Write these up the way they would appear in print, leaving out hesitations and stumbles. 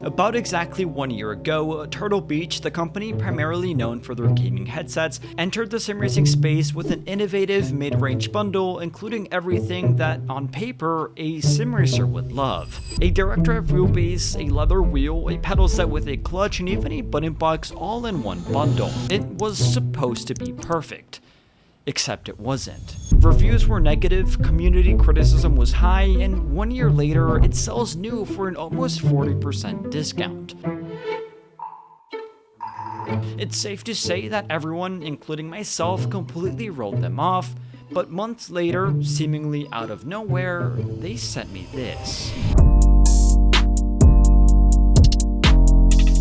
About exactly 1 year ago, Turtle Beach, the company primarily known for their gaming headsets, entered the sim racing space with an innovative mid-range bundle including everything that, on paper, a sim racer would love. A direct drive wheelbase, a leather wheel, a pedal set with a clutch, and even a button box all in one bundle. It was supposed to be perfect. Except it wasn't. Reviews were negative, community criticism was high, and 1 year later, it sells new for an almost 40% discount. It's safe to say that everyone, including myself, completely wrote them off, but months later, seemingly out of nowhere, they sent me this.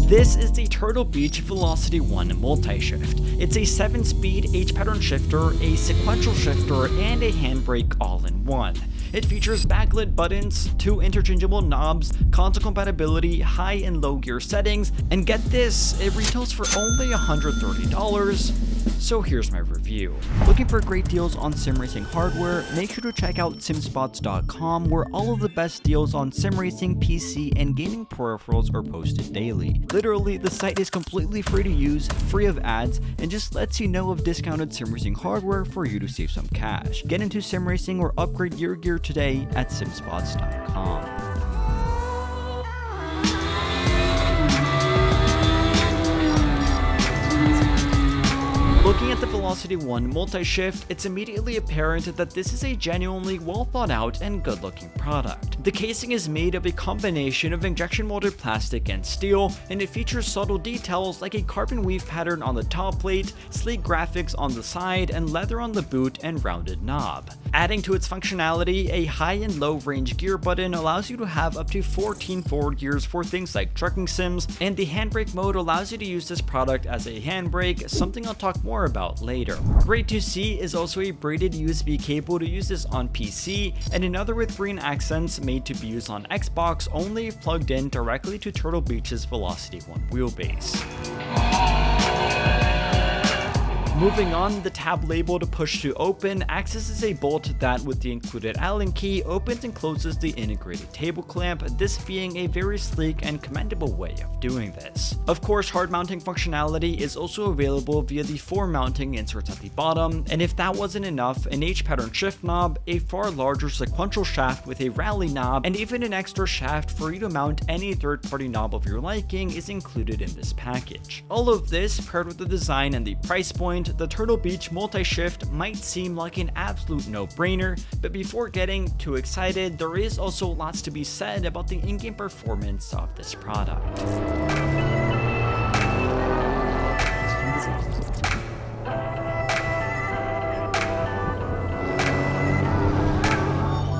This is the Turtle Beach Velocity 1 multi-shift. It's a 7-speed H-pattern shifter, a sequential shifter, and a handbrake all in one. It features backlit buttons, 2 interchangeable knobs, console compatibility, high and low gear settings, and get this, it retails for only $130. So here's my review. Looking for great deals on sim racing hardware? Make sure to check out simspots.com, where all of the best deals on sim racing, PC, and gaming peripherals are posted daily. Literally, the site is completely free to use, free of ads, and just lets you know of discounted sim racing hardware for you to save some cash. Get into sim racing or upgrade your gear today at simspots.com. Looking at the Velocity 1 multi-shift, it's immediately apparent that this is a genuinely well thought out and good looking product. The casing is made of a combination of injection molded plastic and steel, and it features subtle details like a carbon weave pattern on the top plate, sleek graphics on the side, and leather on the boot and rounded knob. Adding to its functionality, a high and low range gear button allows you to have up to 14 forward gears for things like trucking sims, and the handbrake mode allows you to use this product as a handbrake, something I'll talk more about later. Great to see is also a braided USB cable to use this on PC, and another with green accents made to be used on Xbox only if plugged in directly to Turtle Beach's Velocity 1 wheelbase. Moving on, the tab labeled push to open accesses a bolt that, with the included Allen key, opens and closes the integrated table clamp, this being a very sleek and commendable way of doing this. Of course, hard mounting functionality is also available via the 4 mounting inserts at the bottom, and if that wasn't enough, an H-pattern shift knob, a far larger sequential shaft with a rally knob, and even an extra shaft for you to mount any third-party knob of your liking is included in this package. All of this, paired with the design and the price point, the Turtle Beach multi-shift might seem like an absolute no-brainer, but before getting too excited, there is also lots to be said about the in-game performance of this product.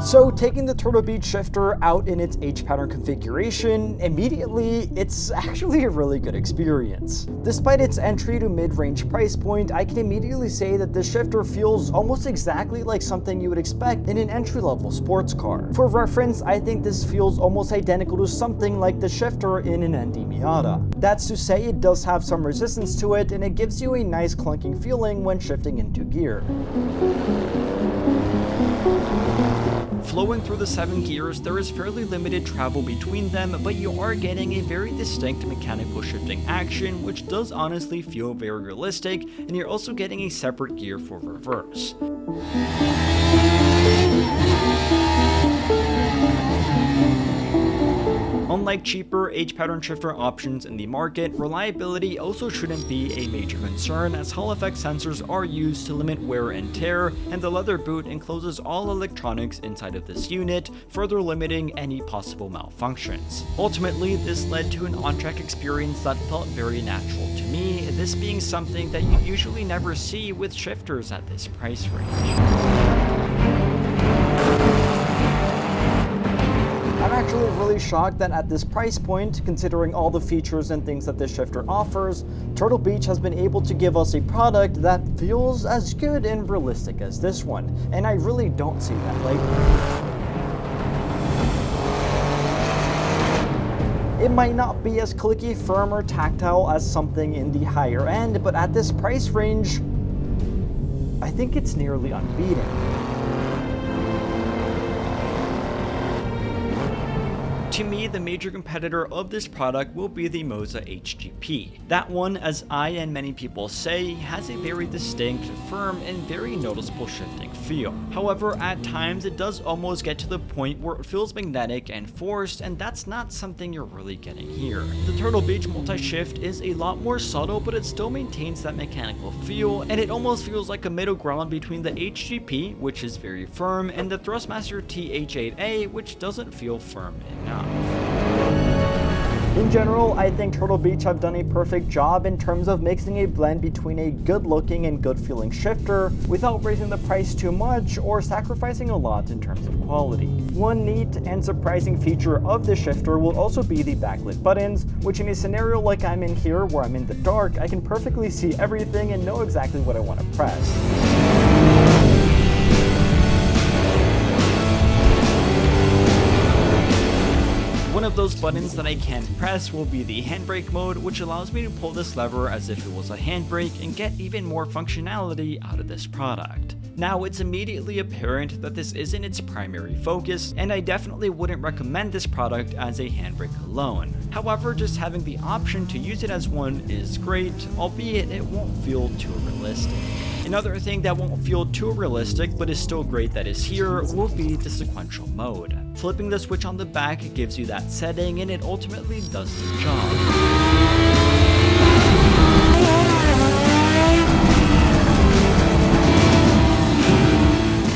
So taking the Turtle Beach shifter out in its H-pattern configuration, immediately it's actually a really good experience. Despite its entry to mid-range price point, I can immediately say that this shifter feels almost exactly like something you would expect in an entry-level sports car. For reference, I think this feels almost identical to something like the shifter in an ND Miata. That's to say, it does have some resistance to it, and it gives you a nice clunking feeling when shifting into gear. Flowing through the 7 gears, there is fairly limited travel between them, but you are getting a very distinct mechanical shifting action, which does honestly feel very realistic, and you're also getting a separate gear for reverse. Unlike cheaper H-pattern shifter options in the market, reliability also shouldn't be a major concern, as Hall effect sensors are used to limit wear and tear, and the leather boot encloses all electronics inside of this unit, further limiting any possible malfunctions. Ultimately, this led to an on-track experience that felt very natural to me, this being something that you usually never see with shifters at this price range. I'm actually really shocked that at this price point, considering all the features and things that this shifter offers, Turtle Beach has been able to give us a product that feels as good and realistic as this one, and I really don't see that lightly. It might not be as clicky, firm, or tactile as something in the higher end, but at this price range, I think it's nearly unbeaten. To me, the major competitor of this product will be the MOZA HGP. That one, as I and many people say, has a very distinct, firm, and very noticeable shifting feel. However, at times it does almost get to the point where it feels magnetic and forced, and that's not something you're really getting here. The Turtle Beach multi-shift is a lot more subtle, but it still maintains that mechanical feel, and it almost feels like a middle ground between the HGP, which is very firm, and the Thrustmaster TH8A, which doesn't feel firm enough. In general, I think Turtle Beach have done a perfect job in terms of mixing a blend between a good-looking and good-feeling shifter without raising the price too much or sacrificing a lot in terms of quality. One neat and surprising feature of this shifter will also be the backlit buttons, which in a scenario like I'm in here where I'm in the dark, I can perfectly see everything and know exactly what I want to press. One of those buttons that I can press will be the handbrake mode, which allows me to pull this lever as if it was a handbrake and get even more functionality out of this product. Now, it's immediately apparent that this isn't its primary focus, and I definitely wouldn't recommend this product as a handbrake alone. However, just having the option to use it as one is great, albeit it won't feel too realistic. Another thing that won't feel too realistic but is still great that is here will be the sequential mode. Flipping the switch on the back gives you that setting, and it ultimately does the job.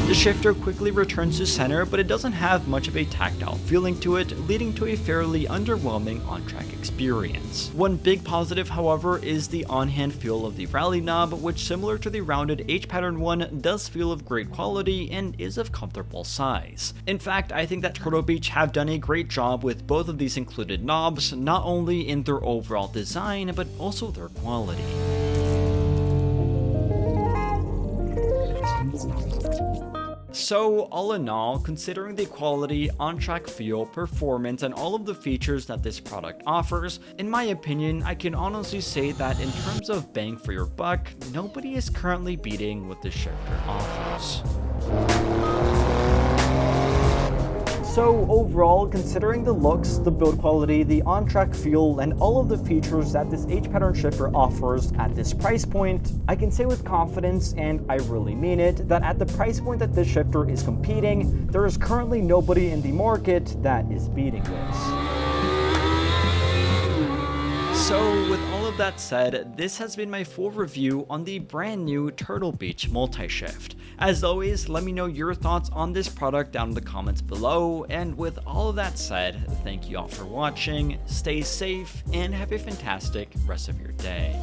The shifter quickly returns to center, but it doesn't have much of a tactile feeling to it, leading to a fairly underwhelming on-track experience. One big positive, however, is the on-hand feel of the rally knob, which, similar to the rounded H-pattern one, does feel of great quality and is of comfortable size. In fact, I think that Turtle Beach have done a great job with both of these included knobs, not only in their overall design, but also their quality. So, all in all, considering the quality, on-track feel, performance, and all of the features that this product offers, in my opinion, I can honestly say that in terms of bang for your buck, nobody is currently beating what this shifter offers. So overall, considering the looks, the build quality, the on-track feel, and all of the features that this H-pattern shifter offers at this price point, I can say with confidence, and I really mean it, that at the price point that this shifter is competing, there is currently nobody in the market that is beating this. So with all of that said, this has been my full review on the brand new Turtle Beach multi-shift. As always, let me know your thoughts on this product down in the comments below, and with all of that said, thank you all for watching, stay safe, and have a fantastic rest of your day.